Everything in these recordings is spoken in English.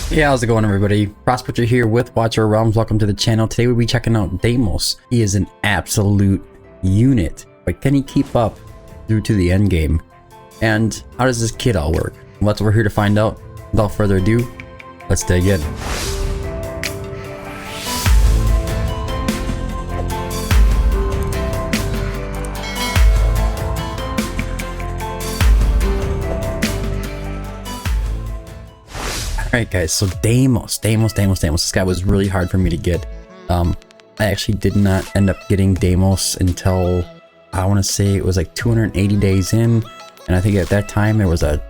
Hey, how's it going, everybody? Prospector here with Watcher Realms. Welcome to the channel. Today we'll be checking out Deimos. He is an absolute unit, but can he keep up through to the end game? And how does this kit all work? Well, that's what we're here to find out. Without further ado, let's dig in. Alright guys, so Deimos. This guy was really hard for me to get. I actually did not end up getting Deimos until, I want to say it was like 280 days in. And I think at that time there was a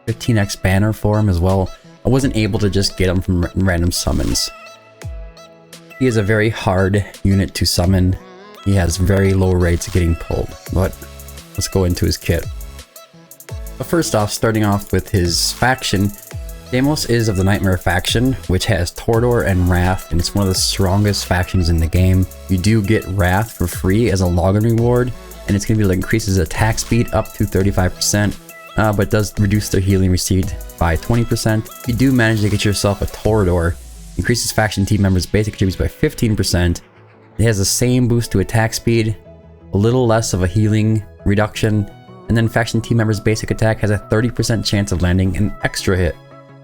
15x banner for him as well. I wasn't able to just get him from random summons. He is a very hard unit to summon. He has very low rates of getting pulled. But let's go into his kit. But first off, starting off with his faction, Deimos is of the Nightmare faction, which has Tordor and Wrath, and it's one of the strongest factions in the game. You do get Wrath for free as a login reward, and it's going to be able to increase his attack speed up to 35%, but does reduce their healing received by 20%. If you do manage to get yourself a Tordor, increases faction team members' basic attributes by 15%. It has the same boost to attack speed, a little less of a healing reduction, and then faction team members' basic attack has a 30% chance of landing an extra hit.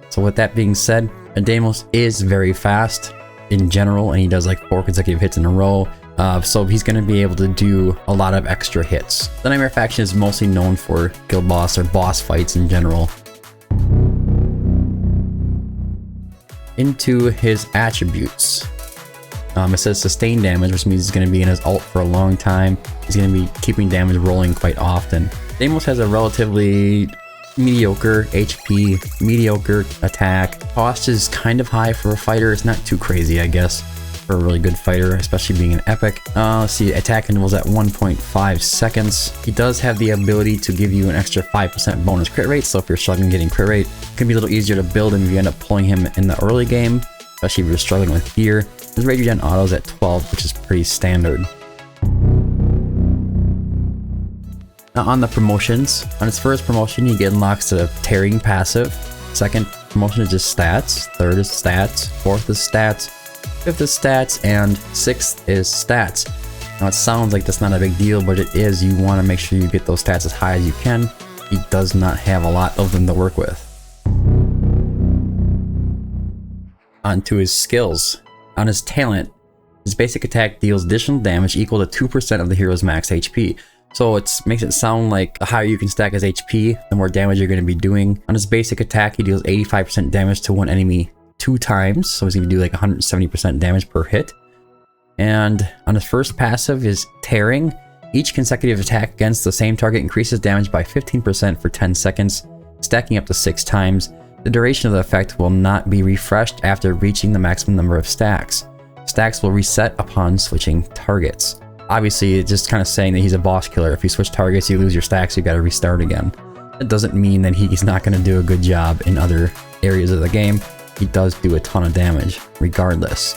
So with that being said, Deimos is very fast in general, and he does like 4 consecutive hits in a row. So he's going to be able to do a lot of extra hits. The Nightmare faction is mostly known for guild boss or boss fights in general. Into his attributes. It says sustain damage, which means he's going to be in his ult for a long time. He's going to be keeping damage rolling quite often. Deimos has a relatively mediocre HP, mediocre attack. Cost is kind of high for a fighter. It's not too crazy, I guess, for a really good fighter, especially being an epic. Let's see, attack intervals at 1.5 seconds. He does have the ability to give you an extra 5% bonus crit rate, so if you're struggling getting crit rate, it can be a little easier to build him if you end up pulling him in the early game, especially if you're struggling with gear. His rate regen auto is at 12, which is pretty standard. Now on the promotions, on his first promotion he unlocks the tearing passive. Second promotion is just stats. Third is stats. Fourth is stats. Fifth is stats. And sixth is stats. Now it sounds like that's not a big deal, but it is. You want to make sure you get those stats as high as you can. He does not have a lot of them to work with. On to his skills. On his talent, his basic attack deals additional damage equal to 2% of the hero's max HP. So it makes it sound like the higher you can stack his HP, the more damage you're going to be doing. On his basic attack, he deals 85% damage to one enemy 2 times. So he's going to do like 170% damage per hit. And on his first passive is Tearing. Each consecutive attack against the same target increases damage by 15% for 10 seconds, stacking up to 6 times. The duration of the effect will not be refreshed after reaching the maximum number of stacks. Stacks will reset upon switching targets. Obviously, it's just kind of saying that he's a boss killer. If you switch targets, you lose your stacks, you gotta restart again. That doesn't mean that he's not gonna do a good job in other areas of the game. He does do a ton of damage, regardless.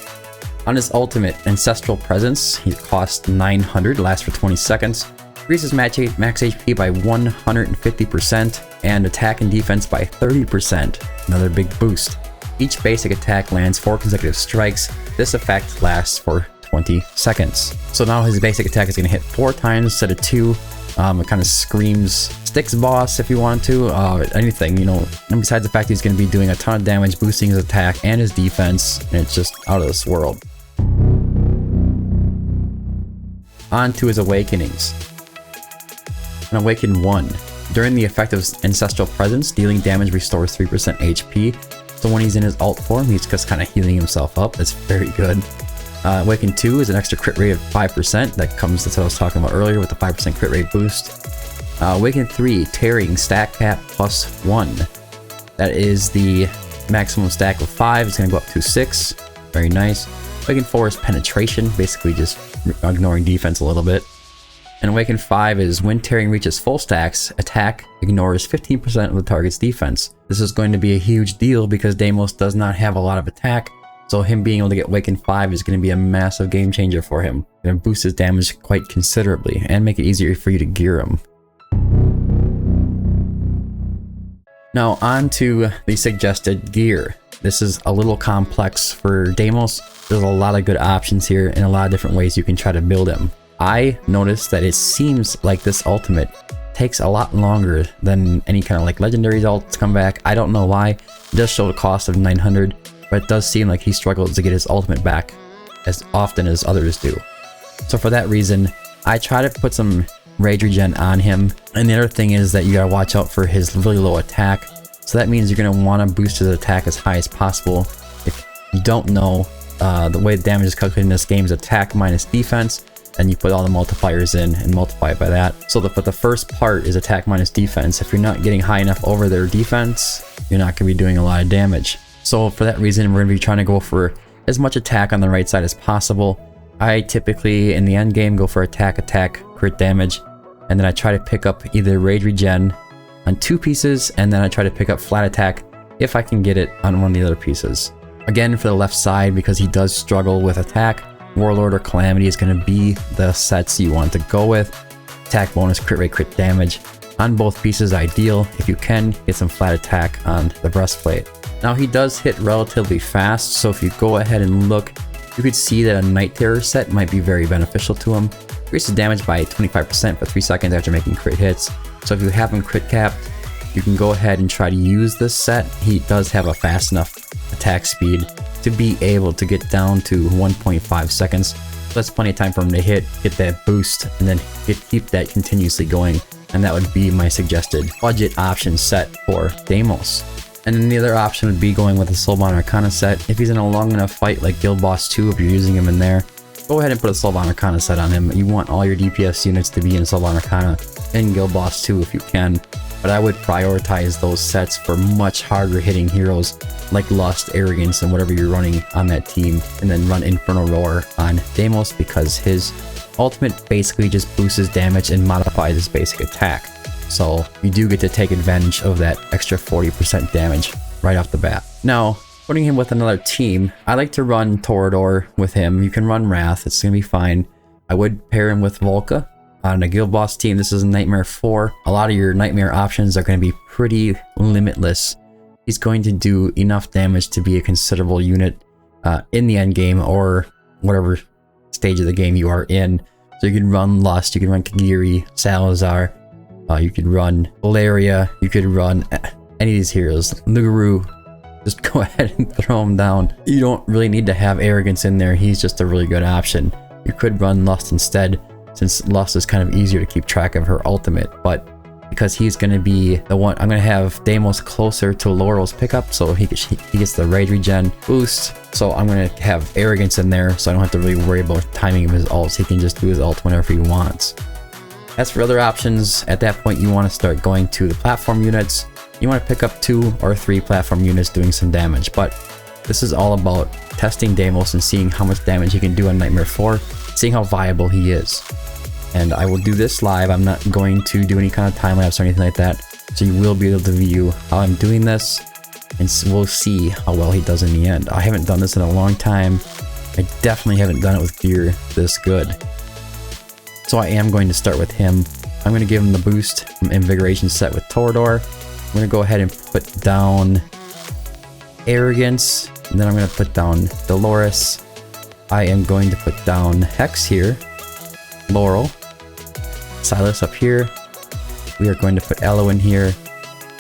On his ultimate, Ancestral Presence, he costs 900, lasts for 20 seconds, increases max HP by 150%, and attack and defense by 30%, another big boost. Each basic attack lands 4 consecutive strikes. This effect lasts for 20 seconds. So now his basic attack is going to hit 4 times instead of 2. It kind of screams Sticks boss if you want to, anything, you know. And besides the fact he's going to be doing a ton of damage, boosting his attack and his defense, and it's just out of this world. On to his awakenings. An Awaken 1. During the effect of Ancestral Presence, dealing damage restores 3% HP. So when he's in his ult form, he's just kind of healing himself up. That's very good. Awaken 2 is an extra crit rate of 5%. That's what I was talking about earlier with the 5% crit rate boost. Awaken 3, Tearing, stack cap +1. That is the maximum stack of 5. It's going to go up to 6. Very nice. Awaken 4 is Penetration, basically just ignoring defense a little bit. And Awaken 5 is when Tearing reaches full stacks, attack ignores 15% of the target's defense. This is going to be a huge deal because Deimos does not have a lot of attack. So him being able to get Awaken 5 is going to be a massive game changer for him. It's going to boost his damage quite considerably and make it easier for you to gear him. Now on to the suggested gear. this is a little complex for Deimos. There's a lot of good options here and a lot of different ways you can try to build him. I noticed that it seems like this ultimate takes a lot longer than any kind of like legendary ults come back. I don't know why. It does show a cost of 900, but it does seem like he struggles to get his ultimate back as often as others do. So for that reason, I try to put some rage regen on him. And the other thing is that you gotta watch out for his really low attack. So that means you're gonna want to boost his attack as high as possible. If you don't know, the way the damage is calculated in this game is attack minus defense, and you put all the multipliers in and multiply it by that. So but the first part is attack minus defense. If you're not getting high enough over their defense, you're not gonna be doing a lot of damage. So for that reason, we're gonna be trying to go for as much attack on the right side as possible. I typically, in the end game, go for attack, crit damage, and then I try to pick up either rage regen on 2 pieces, and then I try to pick up flat attack if I can get it on one of the other pieces. Again, for the left side, because he does struggle with attack, Warlord or Calamity is going to be the sets you want to go with. Attack bonus, crit rate, crit damage on both pieces ideal. If you can, get some flat attack on the breastplate. Now he does hit relatively fast, so if you go ahead and look, you could see that a Night Terror set might be very beneficial to him. Increases damage by 25% for 3 seconds after making crit hits. So if you have him crit capped, you can go ahead and try to use this set. He does have a fast enough attack speed to be able to get down to 1.5 seconds. So that's plenty of time for him to hit, get that boost, and then keep that continuously going. And that would be my suggested budget option set for Deimos. And then the other option would be going with a Soulbound Arcana set. If he's in a long enough fight like Guild Boss 2, if you're using him in there, go ahead and put a Soulbound Arcana set on him. You want all your DPS units to be in Soulbound Arcana in Guild Boss 2 if you can. But I would prioritize those sets for much harder hitting heroes like Lust, Arrogance, and whatever you're running on that team. And then run Infernal Roar on Deimos because his ultimate basically just boosts his damage and modifies his basic attack. So you do get to take advantage of that extra 40% damage right off the bat. Now, putting him with another team, I like to run Torador with him. You can run Wrath, it's gonna be fine. I would pair him with Volca. On a Guild Boss team, this is Nightmare 4. A lot of your Nightmare options are going to be pretty limitless. He's going to do enough damage to be a considerable unit in the end game or whatever stage of the game you are in. So you can run Lust, you can run Kagiri, Salazar, you could run Valeria, you could run any of these heroes. Luguru, just go ahead and throw him down. You don't really need to have Arrogance in there, he's just a really good option. You could run Lust instead, since Lust is kind of easier to keep track of her ultimate, but because he's going to be the one, I'm going to have Deimos closer to Laurel's pickup, so he gets the rage regen boost. So I'm going to have Arrogance in there, so I don't have to really worry about timing of his ults. He can just do his ult whenever he wants. As for other options, at that point you want to start going to the platform units. You want to pick up 2 or 3 platform units doing some damage, but this is all about testing Deimos and seeing how much damage he can do on Nightmare 4, seeing how viable he is. And I will do this live. I'm not going to do any kind of time lapse or anything like that, so you will be able to view how I'm doing this, and we'll see how well he does in the end. I haven't done this in a long time. I definitely haven't done it with gear this good. So I am going to start with him. I'm going to give him the boost from Invigoration set with Torador. I'm going to go ahead and put down Arrogance, and then I'm going to put down Dolores. I am going to put down Hex here, Laurel, Silas up here. We are going to put Elo in here,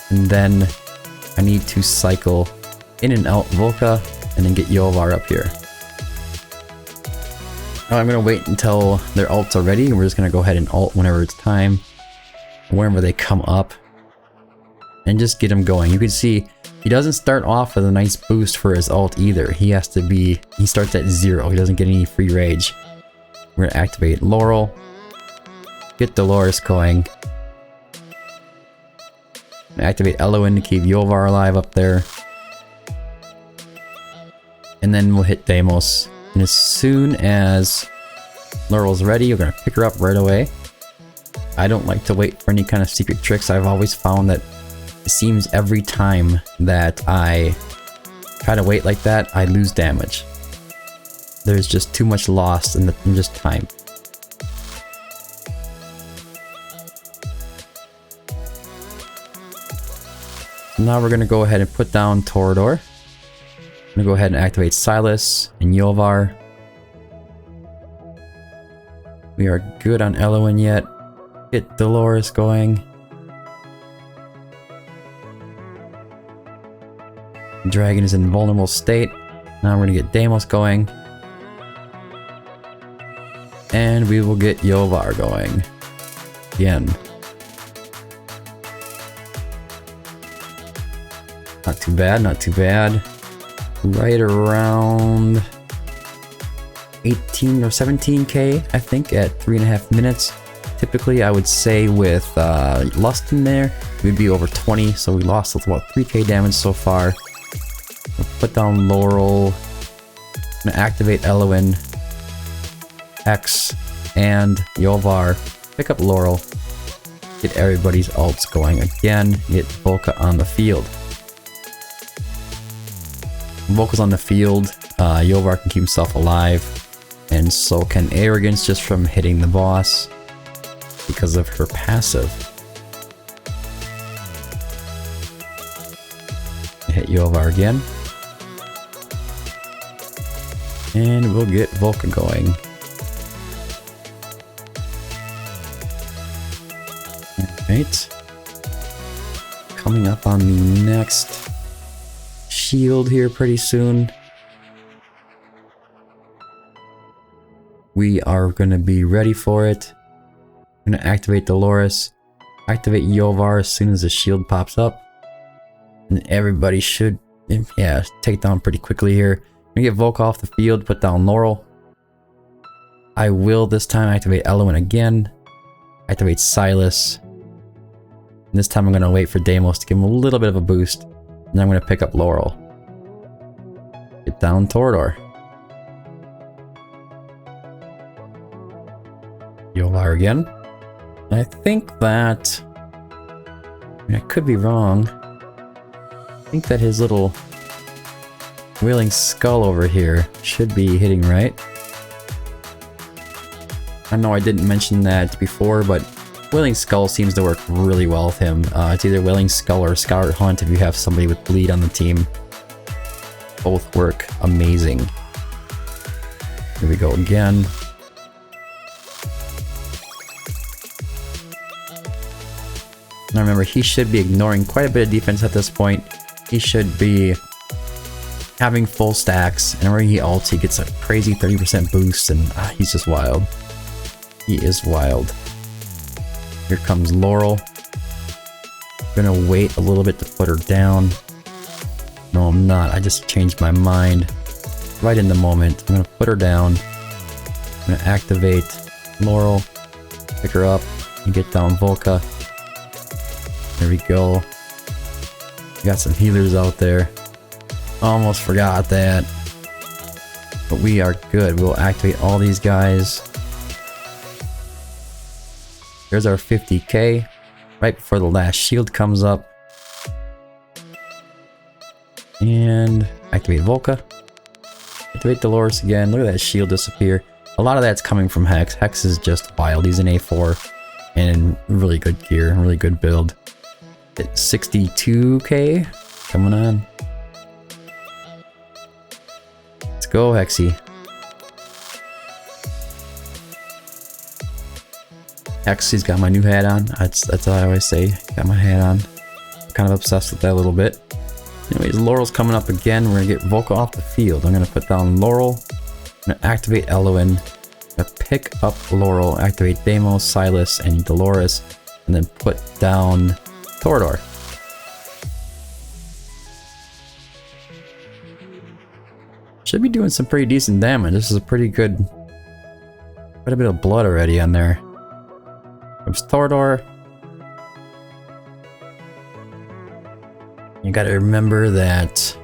and then I need to cycle in and out Volca, and then get Yovar up here. Now I'm going to wait until their ults are ready, and we're just going to go ahead and ult whenever it's time, whenever they come up, and just get him going. You can see he doesn't start off with a nice boost for his ult either. He starts at 0. He doesn't get any free rage. We're going to activate Laurel, get Dolores going, activate Eloin to keep Yovar alive up there, and then we'll hit Deimos. And as soon as Laurel's ready, you're going to pick her up right away. I don't like to wait for any kind of secret tricks. I've always found that it seems every time that I try to wait like that, I lose damage. There's just too much lost in just time. So now we're going to go ahead and put down Torador. gonna go ahead and activate Silas and Yovar. We are good on Elowin yet. Get Dolores going. Dragon is in vulnerable state. Now we're gonna get Deimos going. And we will get Yovar going. Again. Not too bad, not too bad. Right around 18 or 17k, I think, at 3.5 minutes. Typically, I would say with Lust in there, we'd be over 20, so we lost about 3k damage so far. We'll put down Laurel. I'm gonna activate Elowin, X, and Yovar. Pick up Laurel. Get everybody's ults going again. Get Volca on the field. When Volca's on the field, Yovar can keep himself alive, and so can Arrogance just from hitting the boss because of her passive. Hit Yovar again. And we'll get Volca going. Alright. Coming up on the next shield here pretty soon. We are going to be ready for it. I'm going to activate Dolores. Activate Yovar as soon as the shield pops up. And everybody should, yeah, take down pretty quickly here. I'm going to get Volca off the field, put down Laurel. I will this time activate Elowin again. Activate Silas. And this time I'm going to wait for Deimos to give him a little bit of a boost. And I'm going to pick up Laurel. Get down Torador. Yovar again. And I think that... I could be wrong. I think that his little Wailing Skull over here should be hitting right. I know I didn't mention that before, but Wailing Skull seems to work really well with him. It's either Wailing Skull or Scout Hunt if you have somebody with bleed on the team. Both work amazing. Here we go again. Now remember, he should be ignoring quite a bit of defense at this point. He should be having full stacks, and whenever he ults, he gets a crazy 30% boost, and he's just wild. He is wild. Here comes Laurel. I'm gonna wait a little bit to put her down. No, I'm not. I just changed my mind right in the moment. I'm gonna put her down. I'm gonna activate Laurel, pick her up, and get down Volca. There we go. We got some healers out there. Almost forgot that. But we are good. We'll activate all these guys. There's our 50k. Right before the last shield comes up. And activate Volca. Activate Dolores again. Look at that shield disappear. A lot of that's coming from Hex. Hex is just wild. He's an A4. And really good gear. Really good build. Hit 62k. Coming on. Let's go, Hexy. Hexy's got my new hat on. That's what I always say. Got my hat on. I'm kind of obsessed with that a little bit. Anyways, Laurel's coming up again. We're gonna get Volca off the field. I'm gonna put down Laurel. I'm gonna activate Elowin. I'm gonna pick up Laurel, activate Deimos, Silas, and Dolores, and then put down Torador. Should be doing some pretty decent damage. This is a pretty good... quite a bit of blood already on there. There's Torador. You gotta remember that...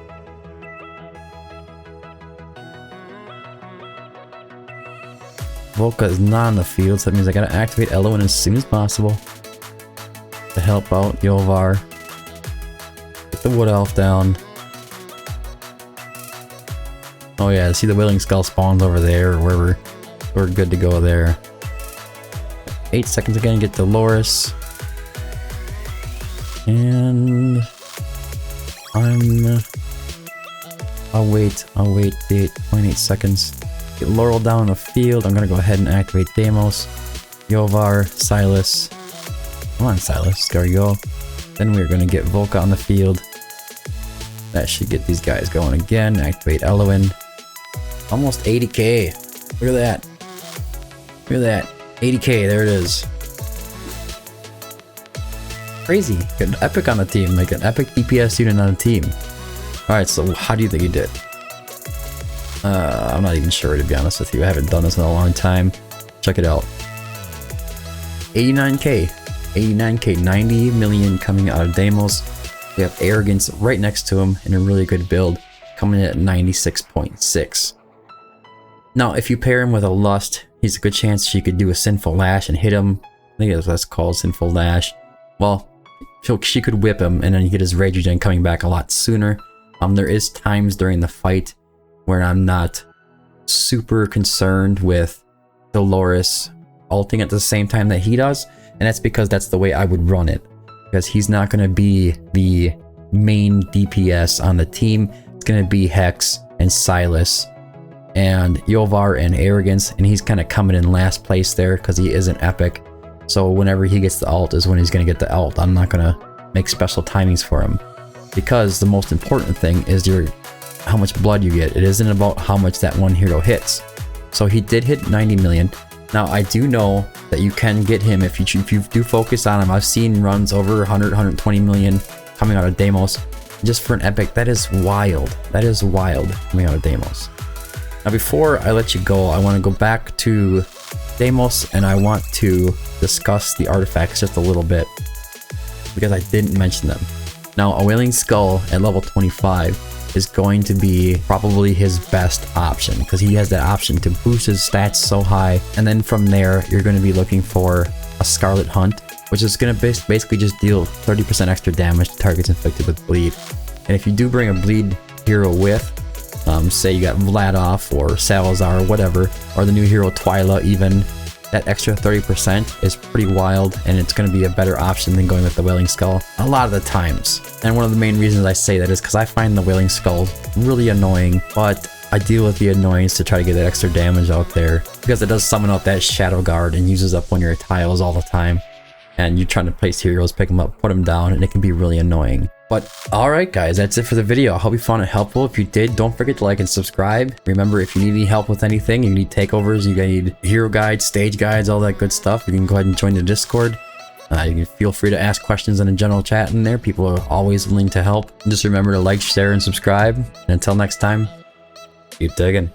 Volca is not on the field, so that means I gotta activate Elowin as soon as possible to help out Yovar. Get the Wood Elf down. Oh yeah, see the Wailing Skull spawns over there, or wherever. We're good to go there. 8 seconds again, get Dolores. And... I'm I'll wait the 0.8 seconds. Get Laurel down the field. I'm gonna go ahead and activate Deimos, Yovar, Silas. Come on, Silas. There we go. Then we're gonna get Volca on the field. That should get these guys going again. Activate Elowin. Almost 80k. Look at that. Look at that. 80k. There it is. Crazy. Got an epic on the team. Like an epic DPS unit on the team. Alright, so how do you think he did? I'm not even sure, to be honest with you. I haven't done this in a long time. Check it out. 89k. 89k. 90 million coming out of Deimos. We have Arrogance right next to him in a really good build, coming in at 96.6. Now, if you pair him with a Lust, he's a good chance she could do a Sinful Lash and hit him. I think that's what it's called, Sinful Lash. Well, she could whip him and then you get his Rage Regen coming back a lot sooner. There is times during the fight where I'm not super concerned with Dolores ulting at the same time that he does, and that's because that's the way I would run it. Because he's not going to be the main DPS on the team. It's going to be Hex and Silas and Yovar and Arrogance, and he's kind of coming in last place there because he isn't epic. So whenever he gets the ult is when he's going to get the ult. I'm not going to make special timings for him, because the most important thing is how much blood you get. It isn't about how much that one hero hits. So he did hit 90 million. Now I do know that you can get him if you do focus on him. I've seen runs over 100, 120 million coming out of Deimos. Just for an epic, that is wild. That is wild coming out of Deimos. Now before I let you go, I want to go back to Deimos and I want to discuss the artifacts just a little bit, because I didn't mention them. Now a Wailing Skull at level 25 is going to be probably his best option, because he has that option to boost his stats so high. And then from there, you're going to be looking for a Scarlet Hunt, which is going to basically just deal 30% extra damage to targets inflicted with bleed. And if you do bring a bleed hero with, say you got Vladoff or Salazar or whatever, or the new hero Twyla even, that extra 30% is pretty wild, and it's going to be a better option than going with the Wailing Skull a lot of the times. And one of the main reasons I say that is because I find the Wailing Skull really annoying, but I deal with the annoyance to try to get that extra damage out there, because it does summon out that Shadow Guard and uses up one of your tiles all the time. And you're trying to place heroes, pick them up, put them down, and it can be really annoying. But alright guys, that's it for the video. I hope you found it helpful. If you did, don't forget to like and subscribe. Remember, if you need any help with anything, you need takeovers, you need hero guides, stage guides, all that good stuff, you can go ahead and join the Discord. You can feel free to ask questions in the general chat in there. People are always willing to help. Just remember to like, share, and subscribe. And until next time, keep digging.